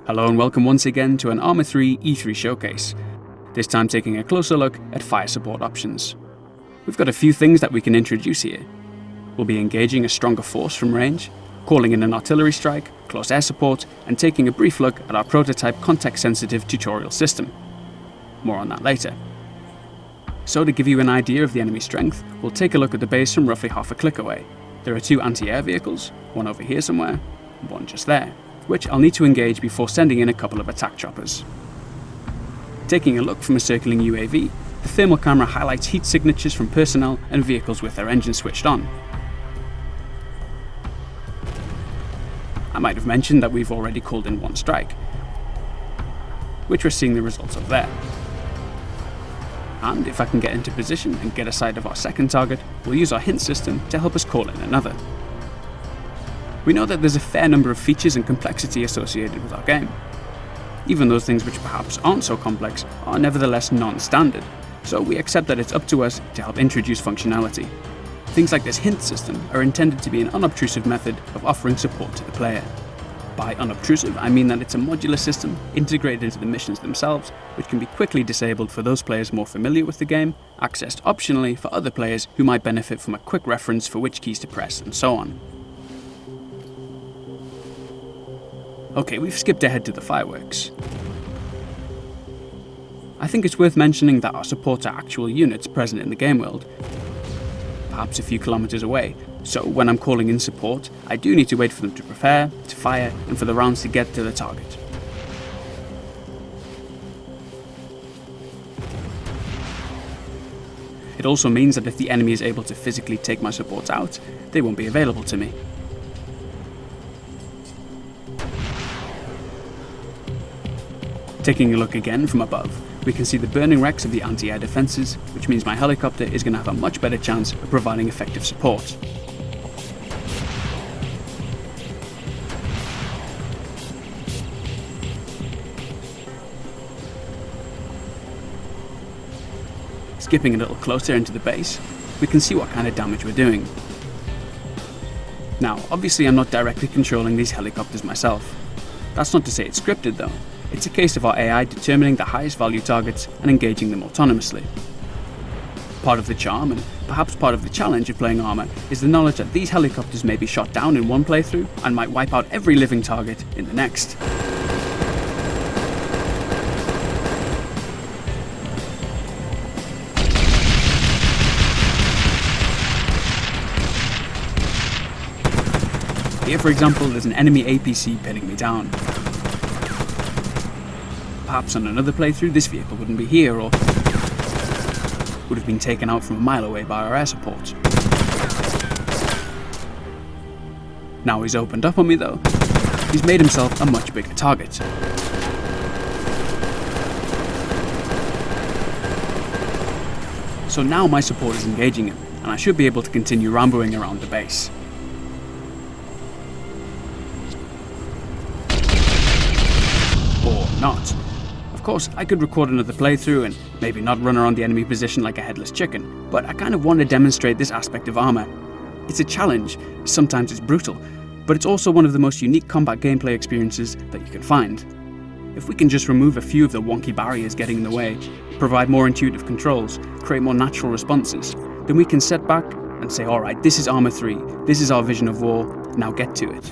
Hello and welcome once again to an ARMA 3 E3 showcase, this time taking a closer look at fire support options. We've got a few things that we can introduce here. We'll be engaging a stronger force from range, calling in an artillery strike, close air support, and taking a brief look at our prototype context-sensitive tutorial system. More on that later. So to give you an idea of the enemy strength, we'll take a look at the base from roughly half a click away. There are two anti-air vehicles, one over here somewhere, and one just there, which I'll need to engage before sending in a couple of attack choppers. Taking a look from a circling UAV, the thermal camera highlights heat signatures from personnel and vehicles with their engines switched on. I might have mentioned that we've already called in one strike, which we're seeing the results of there. And if I can get into position and get a sight of our second target, we'll use our hint system to help us call in another. We know that there's a fair number of features and complexity associated with our game. Even those things which perhaps aren't so complex are nevertheless non-standard, so we accept that it's up to us to help introduce functionality. Things like this hint system are intended to be an unobtrusive method of offering support to the player. By unobtrusive, I mean that it's a modular system integrated into the missions themselves, which can be quickly disabled for those players more familiar with the game, accessed optionally for other players who might benefit from a quick reference for which keys to press, and so on. Okay, we've skipped ahead to the fireworks. I think it's worth mentioning that our supports are actual units present in the game world, perhaps a few kilometers away, so when I'm calling in support, I do need to wait for them to prepare, to fire, and for the rounds to get to the target. It also means that if the enemy is able to physically take my supports out, they won't be available to me. Taking a look again from above, we can see the burning wrecks of the anti-air defences, which means my helicopter is going to have a much better chance of providing effective support. Skipping a little closer into the base, we can see what kind of damage we're doing. Now, obviously I'm not directly controlling these helicopters myself. That's not to say it's scripted though. It's a case of our AI determining the highest value targets and engaging them autonomously. Part of the charm, and perhaps part of the challenge of playing ARMA, is the knowledge that these helicopters may be shot down in one playthrough and might wipe out every living target in the next. Here, for example, there's an enemy APC pinning me down. Perhaps on another playthrough, this vehicle wouldn't be here, or would have been taken out from a mile away by our air support. Now he's opened up on me though, he's made himself a much bigger target. So now my support is engaging him, and I should be able to continue rambling around the base. Or not. Of course, I could record another playthrough and maybe not run around the enemy position like a headless chicken, but I kind of want to demonstrate this aspect of ARMA. It's a challenge, sometimes it's brutal, but it's also one of the most unique combat gameplay experiences that you can find. If we can just remove a few of the wonky barriers getting in the way, provide more intuitive controls, create more natural responses, then we can set back and say, alright, this is ARMA 3, this is our vision of war, now get to it.